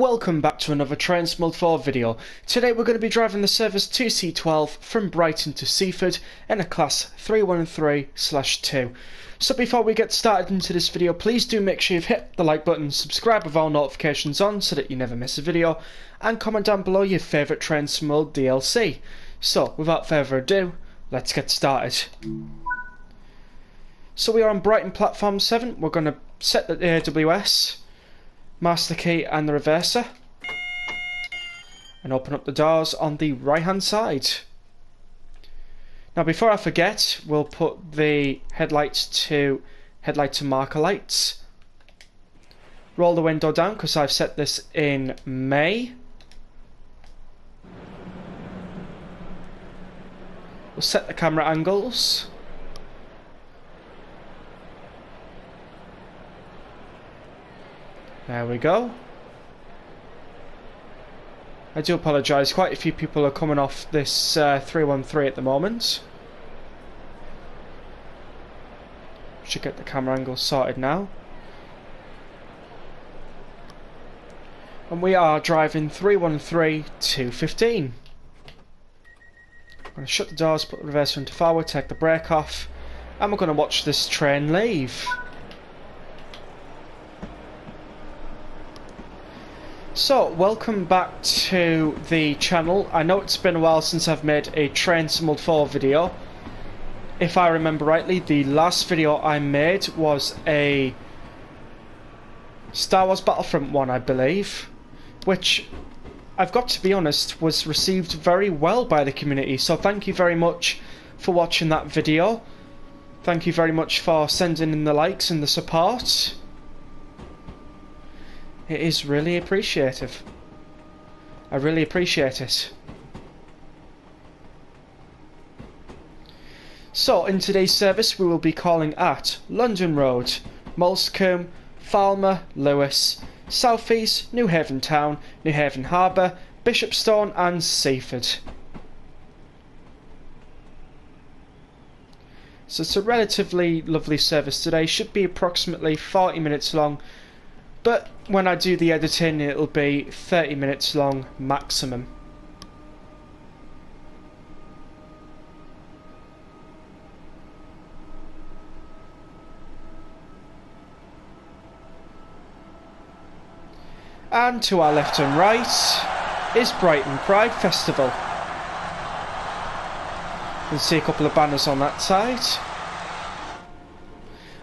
welcome back to another Transmod 4 video. Today we're going to be driving the Service 2C12 from Brighton to Seaford in a class 313/2. So before we get started into this video, please do make sure you've hit the like button, subscribe with all notifications on so that you never miss a video, and comment down below your favourite Transmod DLC. So without further ado, let's get started. So we are on Brighton platform 7, we're going to set the AWS, master key and the reverser, and open up the doors on the right hand side. Now before I forget, we'll put the headlight to marker lights. Roll the window down because I've set this in May. We'll set the camera angles. There we go. I do apologise, quite a few people are coming off this 313 at the moment. Should get the camera angle sorted now. And we are driving 313 215. I'm going to shut the doors, put the reverser into forward, take the brake off, and we're going to watch this train leave. So, welcome back to the channel. I know it's been a while since I've made a Transmod 4 video. If I remember rightly, the last video I made was a Star Wars Battlefront one, I believe, which, I've got to be honest, was received very well by the community. So thank you very much for watching that video. Thank you very much for sending in the likes and the support. It is really appreciative. I really appreciate it. So, in today's service we will be calling at London Road, Moulsecoomb, Falmer, Lewes, Southease, Newhaven Town, Newhaven Harbour, Bishopstone and Seaford. So it's a relatively lovely service today, should be approximately 40 minutes long. But when I do the editing, it'll be 30 minutes long maximum. And to our left and right is Brighton Pride Festival. You can see a couple of banners on that side.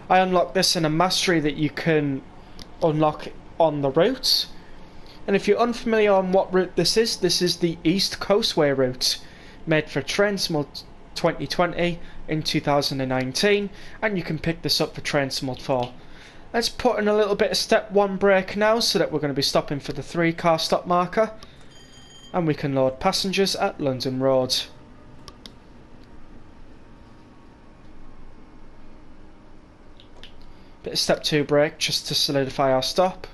I unlocked this in a mastery that you can unlock on the route, and if you're unfamiliar on what route this is the East Coastway route, made for Transmod 2020 in 2019, and you can pick this up for Transmod 4. Let's put in a little bit of step 1 brake now, so that we're going to be stopping for the 3-car stop marker, and we can load passengers at London Road. Bit of step 2 brake just to solidify our stop.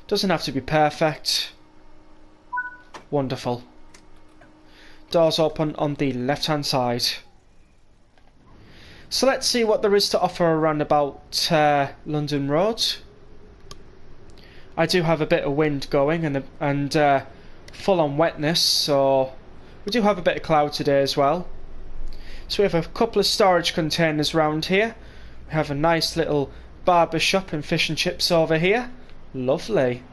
Doesn't have to be perfect. Wonderful. Doors open on the left hand side. So let's see what there is to offer around about London Road. I do have a bit of wind going and full on wetness, so we do have a bit of cloud today as well. So we have a couple of storage containers around here. We have a nice little barber shop and fish and chips over here. Lovely.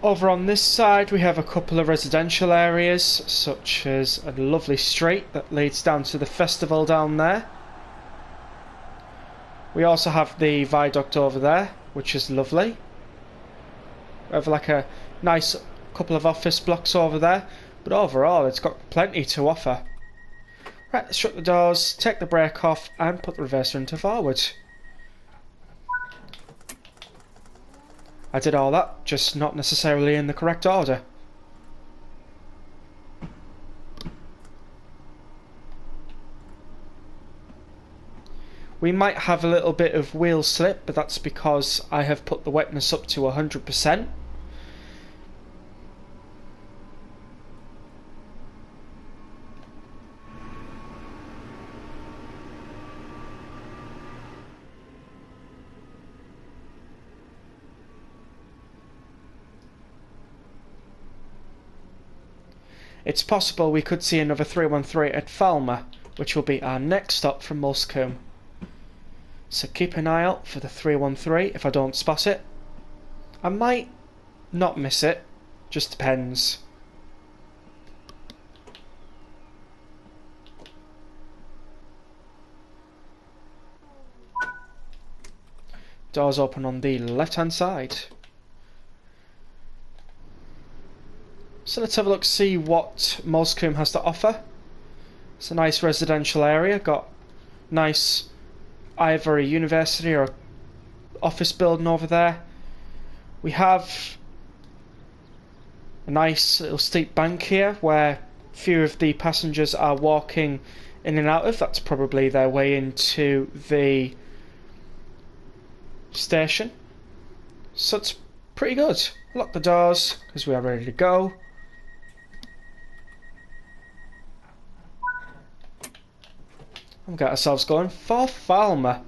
Over on this side we have a couple of residential areas, such as a lovely street that leads down to the festival down there. We also have the viaduct over there, which is lovely. We have like a nice couple of office blocks over there, but overall it's got plenty to offer. Right, let's shut the doors, take the brake off and put the reverser into forward. I did all that, just not necessarily in the correct order. We might have a little bit of wheel slip, but that's because I have put the wetness up to 100%. it's possible we could see another 313 at Falmer, which will be our next stop from Moulsecoomb. So keep an eye out for the 313 if I don't spot it. I might not miss it, just depends. Doors open on the left hand side. So let's have a look, see what Moulsecoomb has to offer. It's a nice residential area, got nice either a university or office building over there. We have a nice little steep bank here where few of the passengers are walking in and out of. That's probably their way into the station. So it's pretty good. Lock the doors because we are ready to go. And get ourselves going for Falmer.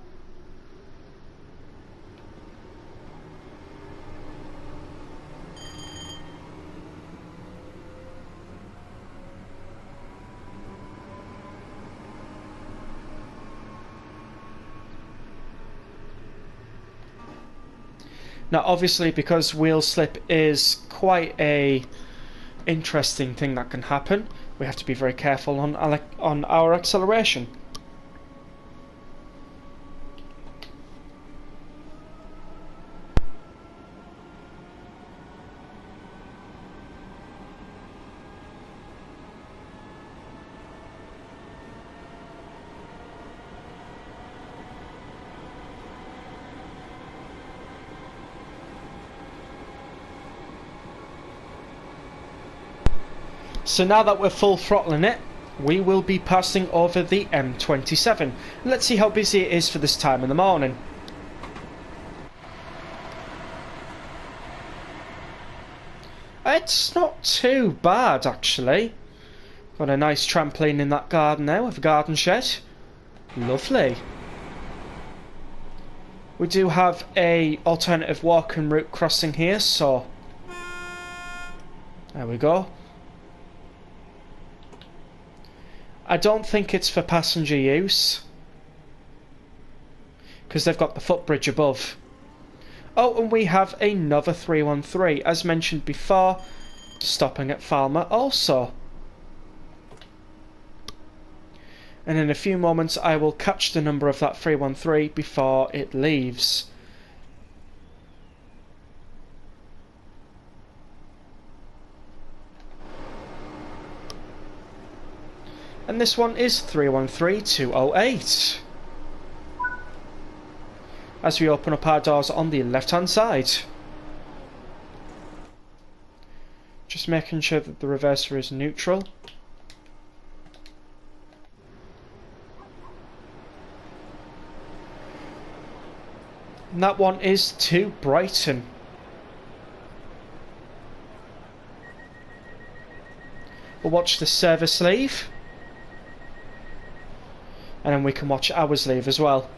Now obviously, because wheel slip is quite a interesting thing that can happen, we have to be very careful on our acceleration. So now that we're full throttling it, we will be passing over the M27. Let's see how busy it is for this time in the morning. It's not too bad actually. Got a nice trampoline in that garden there with a garden shed. Lovely. We do have a alternative walking route crossing here, so there we go. I don't think it's for passenger use because they've got the footbridge above. Oh, and we have another 313, as mentioned before, stopping at Falmer also. And in a few moments I will catch the number of that 313 before it leaves. And this one is 313208. As we open up our doors on the left hand side. Just making sure that the reverser is neutral. And that one is to Brighton. We'll watch the service leave. And then we can watch ours leave as well.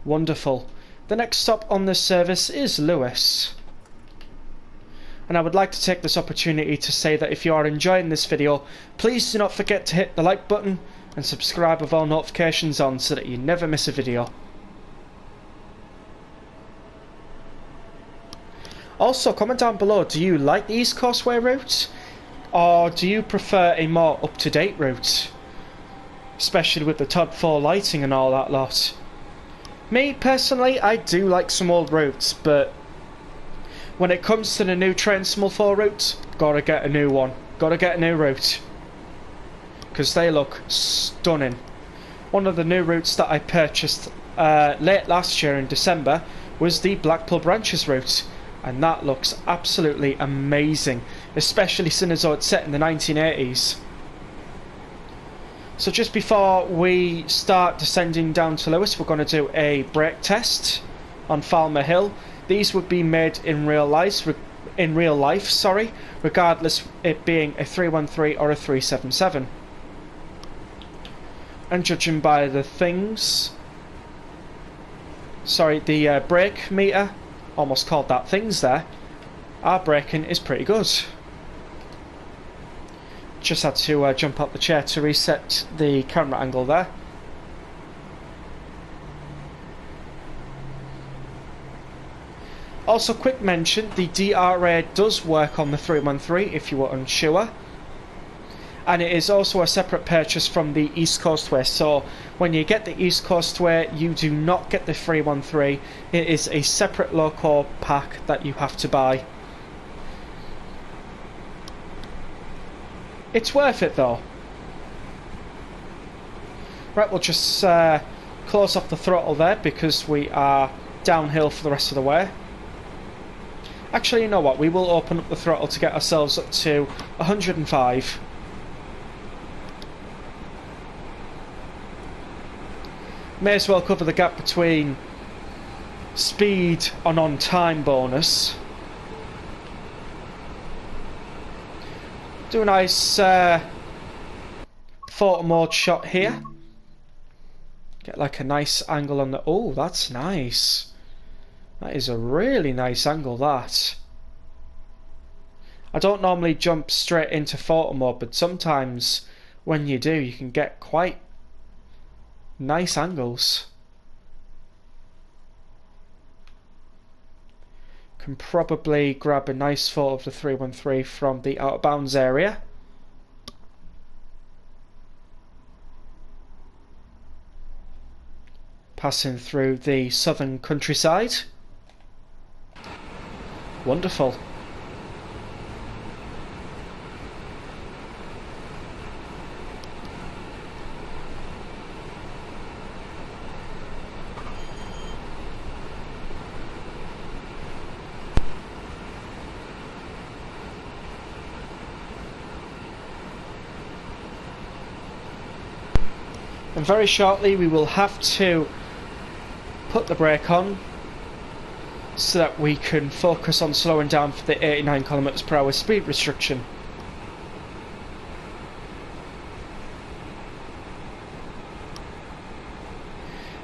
Wonderful. The next stop on this service is Lewes. And I would like to take this opportunity to say that if you are enjoying this video, please do not forget to hit the like button and subscribe with all notifications on so that you never miss a video. Also, comment down below, do you like the East Coastway route? Or do you prefer a more up-to-date route? Especially with the Todd 4 lighting and all that lot. Me, personally, I do like some old routes, but when it comes to the new Train Small 4 route, gotta get a new one. Gotta get a new route. Because they look stunning. One of the new routes that I purchased late last year in December was the Blackpool Branches route. And that looks absolutely amazing. Especially seeing as though it's set in the 1980s. So just before we start descending down to Lewes, we're going to do a brake test on Falmer Hill. These would be made in real life, regardless it being a 313 or a 377. And judging by the the brake meter, almost called that things there, our braking is pretty good. Just had to jump up the chair to reset the camera angle there. Also, quick mention, the DRA does work on the 313 if you were unsure. And it is also a separate purchase from the East Coastway. So when you get the East Coastway, you do not get the 313. It is a separate loco pack that you have to buy. It's worth it though. Right, we'll just close off the throttle there because we are downhill for the rest of the way. Actually, you know what? We will open up the throttle to get ourselves up to 105. May as well cover the gap between speed and on-time bonus. Do a nice photo mode shot here. Get like a nice angle on the... Oh, that's nice. That is a really nice angle, that. I don't normally jump straight into photo mode, but sometimes when you do, you can get quite nice angles. Can probably grab a nice photo of the 313 from the out of bounds area. Passing through the southern countryside. Wonderful. And very shortly we will have to put the brake on so that we can focus on slowing down for the 89 km/h speed restriction.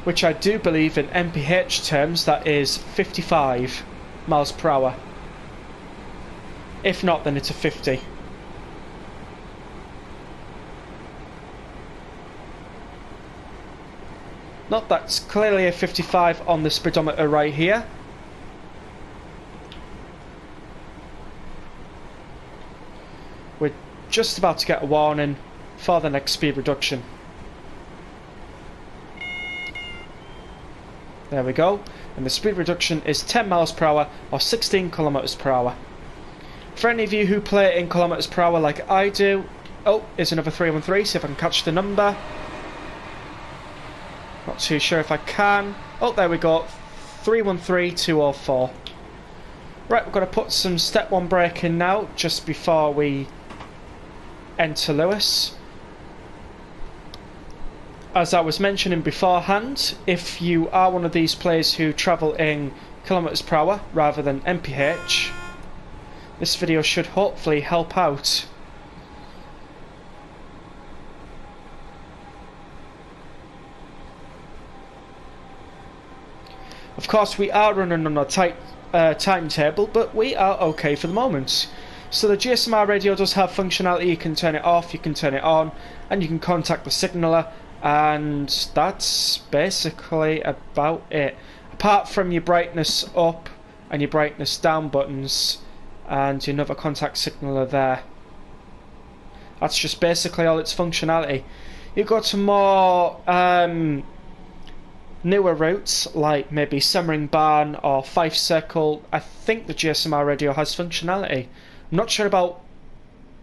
Which I do believe in mph terms that is 55 miles per hour. If not, then it's a 50. Not that's clearly a 55 on the speedometer right here. We're just about to get a warning for the next speed reduction. There we go. And the speed reduction is 10 miles per hour or 16 kilometers per hour. For any of you who play in kilometers per hour like I do... Oh, here's another 313, see if I can catch the number. Not too sure if I can. Oh, there we go. 313204. Right, we're going to put some step 1 brake in now, just before we enter Lewes. As I was mentioning beforehand, if you are one of these players who travel in kilometers per hour rather than mph, this video should hopefully help out. Of course, we are running on a tight timetable, but we are okay for the moment. So the GSMR radio does have functionality. You can turn it off, you can turn it on, and you can contact the signaller, and that's basically about it. Apart from your brightness up and your brightness down buttons, and your another contact signaller there. That's just basically all its functionality. You go to more newer routes like maybe Semmering Barn or Fife Circle. I think the GSMR radio has functionality. I'm not sure about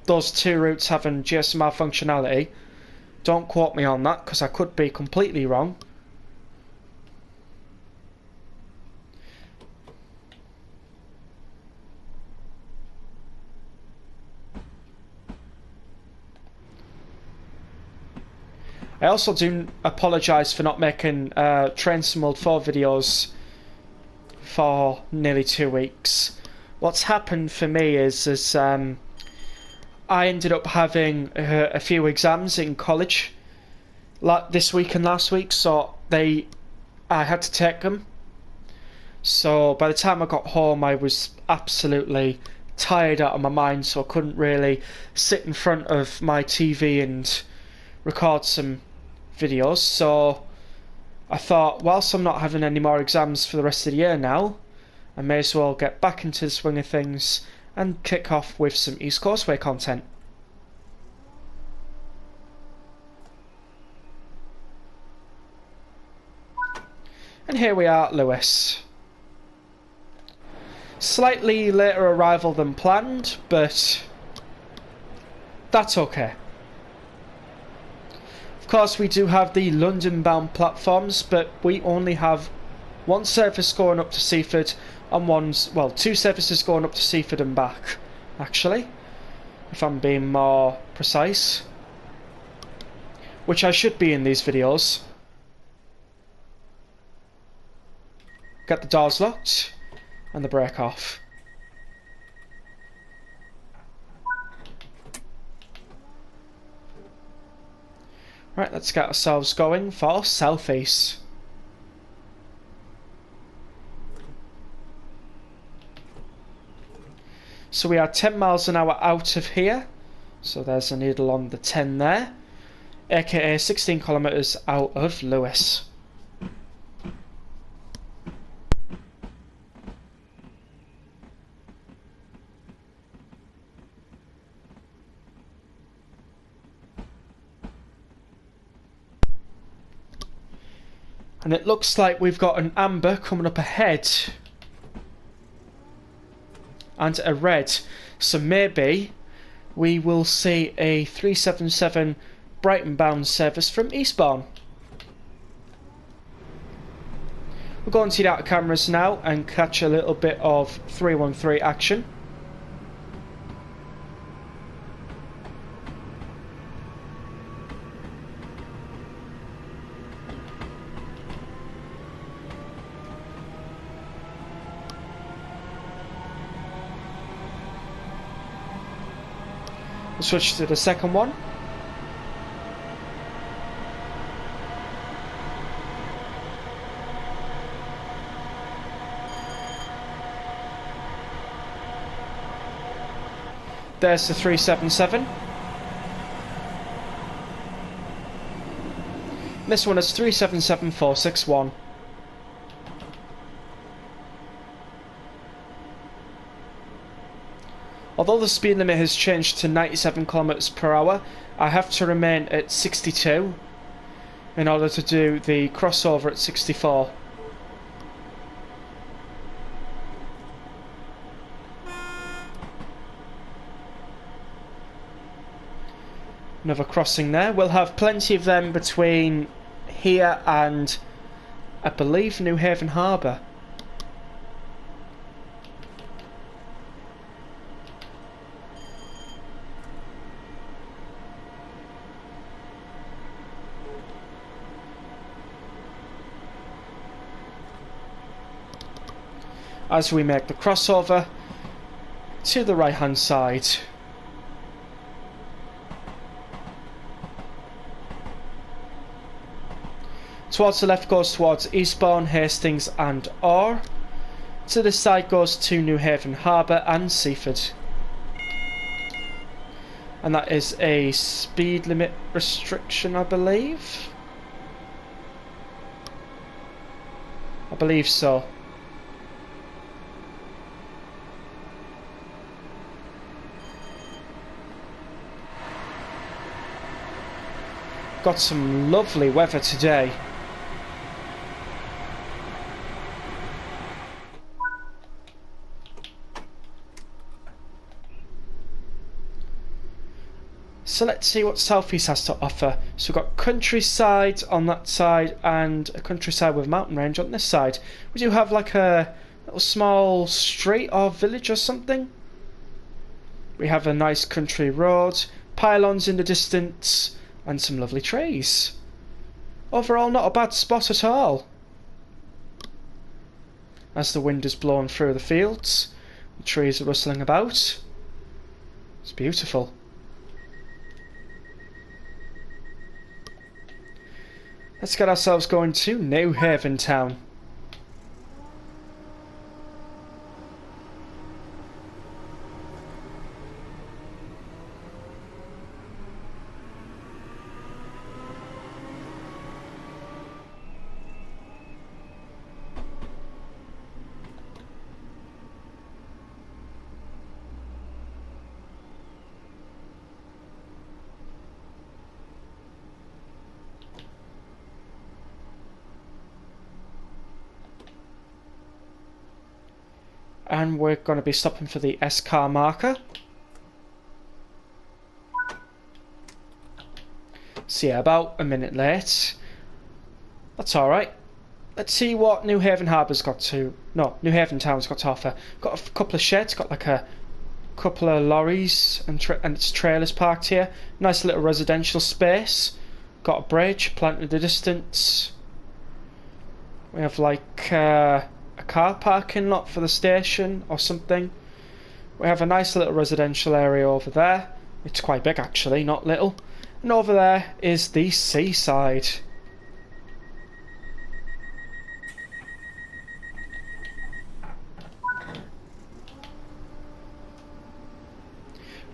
those two routes having GSMR functionality. Don't quote me on that because I could be completely wrong. I also do apologise for not making Train Sim World 4 videos for nearly 2 weeks. What's happened for me is I ended up having a few exams in college this week and last week, so I had to take them. So by the time I got home, I was absolutely tired out of my mind, so I couldn't really sit in front of my TV and record some videos. So I thought, whilst I'm not having any more exams for the rest of the year now, I may as well get back into the swing of things and kick off with some East Coastway content. And here we are at Lewes. Slightly later arrival than planned, but that's okay. Of course, we do have the London-bound platforms, but we only have one service going up to Seaford and two services going up to Seaford and back, actually, if I'm being more precise, which I should be in these videos. Get the doors locked and the brake off. Right, let's get ourselves going for Southease. So we are 10 miles an hour out of here, so there's a needle on the 10 there, aka 16 kilometres out of Lewes. And it looks like we've got an amber coming up ahead and a red, so maybe we will see a 377 Brighton bound service from Eastbourne. We'll go into the outer cameras now and catch a little bit of 313 action. We'll switch to the second one. There's the 377. This one is 377461. Although the speed limit has changed to 97 kilometers per hour, I have to remain at 62 in order to do the crossover at 64. Another crossing there. We'll have plenty of them between here and, I believe, Newhaven Harbour. As we make the crossover to the right hand side. Towards the left goes towards Eastbourne, Hastings and Orr. To the side goes to Newhaven Harbour and Seaford. And that is a speed limit restriction, I believe. I believe so. Got some lovely weather today. So let's see what Southease has to offer. So we've got countryside on that side and a countryside with mountain range on this side. We do have like a little small street or village or something. We have a nice country road, pylons in the distance, and some lovely trees. overall not a bad spot at all. As the wind is blowing through the fields, the trees are rustling about. It's beautiful. Let's get ourselves going to Newhaven Town. And we're going to be stopping for the S-car marker. So yeah, about a minute late. That's alright. Let's see what Newhaven Harbour's got to... No, Newhaven Town's got to offer. Got a couple of sheds, got like a couple of lorries and its trailers parked here. Nice little residential space. Got a bridge, planted in the distance. We have like... a car parking lot for the station or something. We have a nice little residential area over there. It's quite big actually, not little. And over there is the seaside.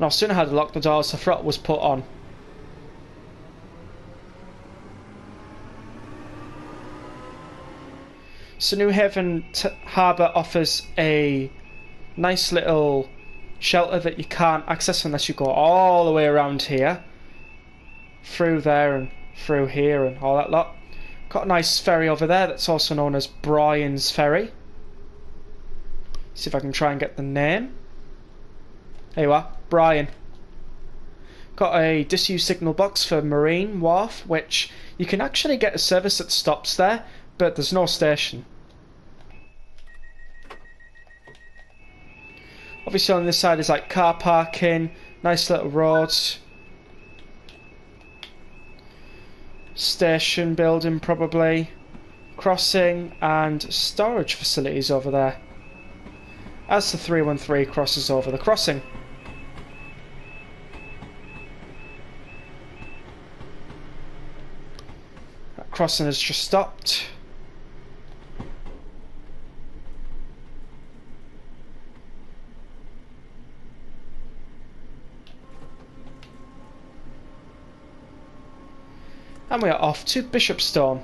No sooner had to lock the doors, the throttle was put on. So Newhaven Harbour offers a nice little shelter that you can't access unless you go all the way around here. Through there and through here and all that lot. Got a nice ferry over there that's also known as Brian's Ferry. See if I can try and get the name. There you are, Brian. Got a disused signal box for Marine Wharf, which you can actually get a service that stops there, but there's no station. Obviously on this side is like car parking, nice little roads. Station building probably. Crossing and storage facilities over there. As the 313 crosses over the crossing. That crossing has just stopped. And we are off to Bishopstone.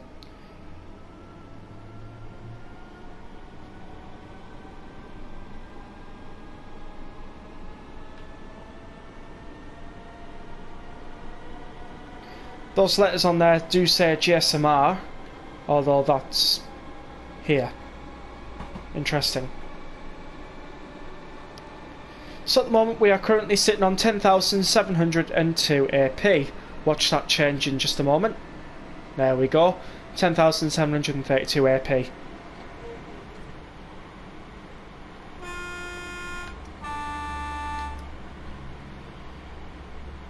Those letters on there do say GSMR, although that's here. Interesting. So at the moment we are currently sitting on 10,702 AP. Watch that change in just a moment. There we go. 10,732 AP.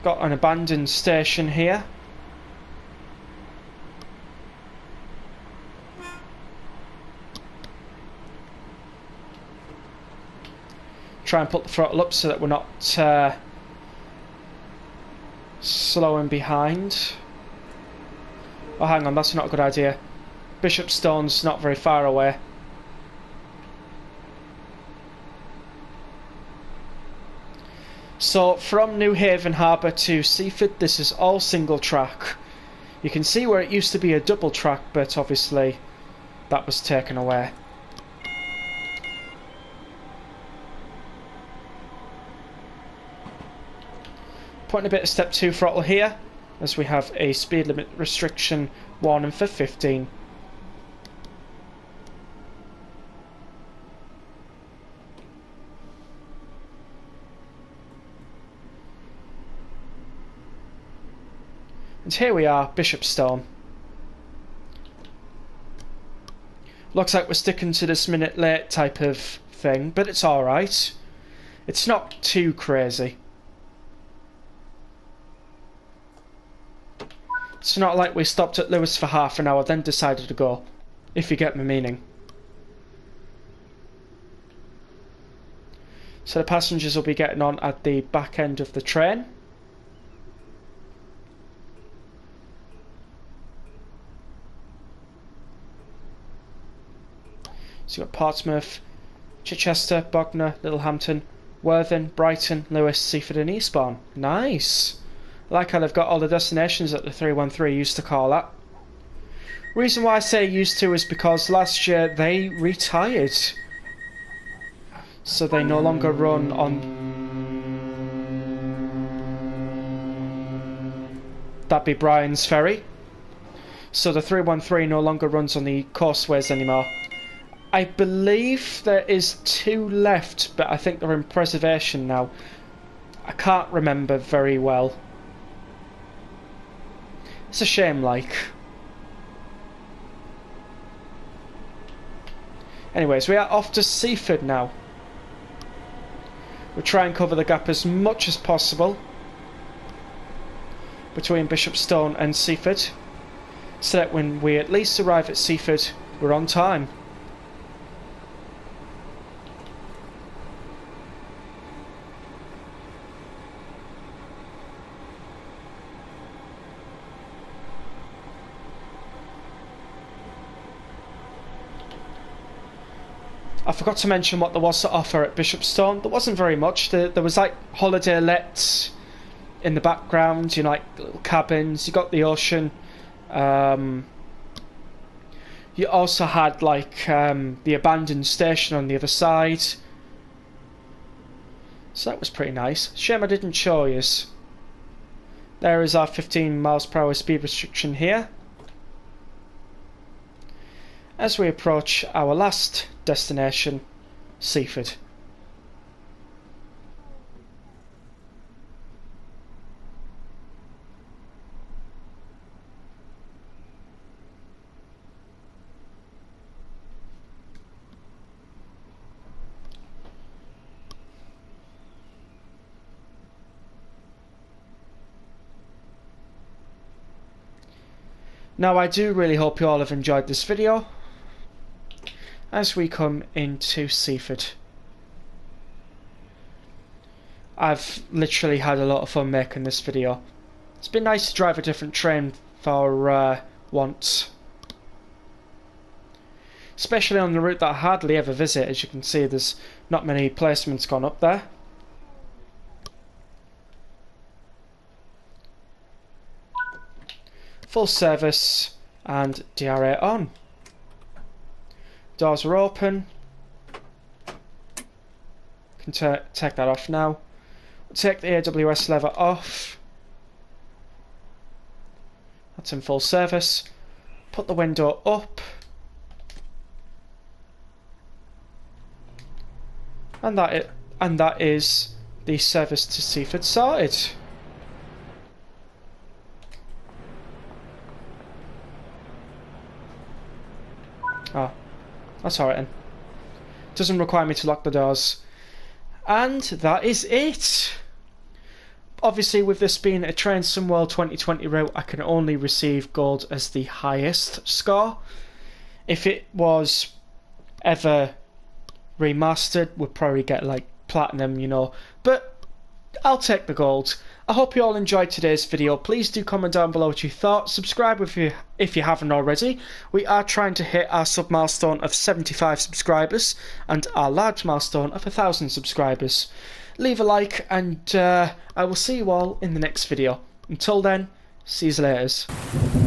Got an abandoned station here. Try and put the throttle up so that we're not slowing behind. Oh, hang on, that's not a good idea. Bishopstone's not very far away. So from Newhaven Harbour to Seaford, this is all single track. You can see where it used to be a double track, but obviously that was taken away. Putting a bit of step 2 throttle here, as we have a speed limit restriction warning for 15. And here we are, Bishopstone. Looks like we're sticking to this minute late type of thing, but it's alright. It's not too crazy. It's not like we stopped at Lewes for half an hour then decided to go, if you get my meaning. So the passengers will be getting on at the back end of the train. So you've got Portsmouth, Chichester, Bognor, Littlehampton, Worthing, Brighton, Lewes, Seaford and Eastbourne. Nice! I like how they've got all the destinations that the 313 used to call at. Reason why I say used to is because last year they retired. So they no longer run on... That'd be Brian's Ferry. So the 313 no longer runs on the coastways anymore. I believe there is 2 left, but I think they're in preservation now. I can't remember very well. It's a shame, like. Anyways, we are off to Seaford now. We'll try and cover the gap as much as possible between Bishopstone and Seaford, so that when we at least arrive at Seaford, we're on time. I forgot to mention what there was to offer at Bishopstone. There wasn't very much. There was like holiday lets in the background, you know, like little cabins. You got the ocean. You also had like the abandoned station on the other side. So that was pretty nice. Shame I didn't show you. There is our 15 miles per hour speed restriction here. As we approach our last destination, Seaford. Now I do really hope you all have enjoyed this video as we come into Seaford. I've literally had a lot of fun making this video. It's been nice to drive a different train for once. Especially on the route that I hardly ever visit. As you can see, there's not many placements gone up there. Full service and DRA on. Doors are open. Can take that off now. We'll take the AWS lever off. That's in full service. Put the window up. And that is the service to Seaford sorted. Oh, that's alright then. Doesn't require me to lock the doors. And that is it. Obviously, with this being a Train Sunworld 2020 route, I can only receive gold as the highest score. If it was ever remastered, we'd probably get like platinum, you know. But I'll take the gold. I hope you all enjoyed today's video. Please do comment down below what you thought. Subscribe if you haven't already. We are trying to hit our sub milestone of 75 subscribers and our large milestone of 1,000 subscribers. Leave a like and I will see you all in the next video. Until then, see you later.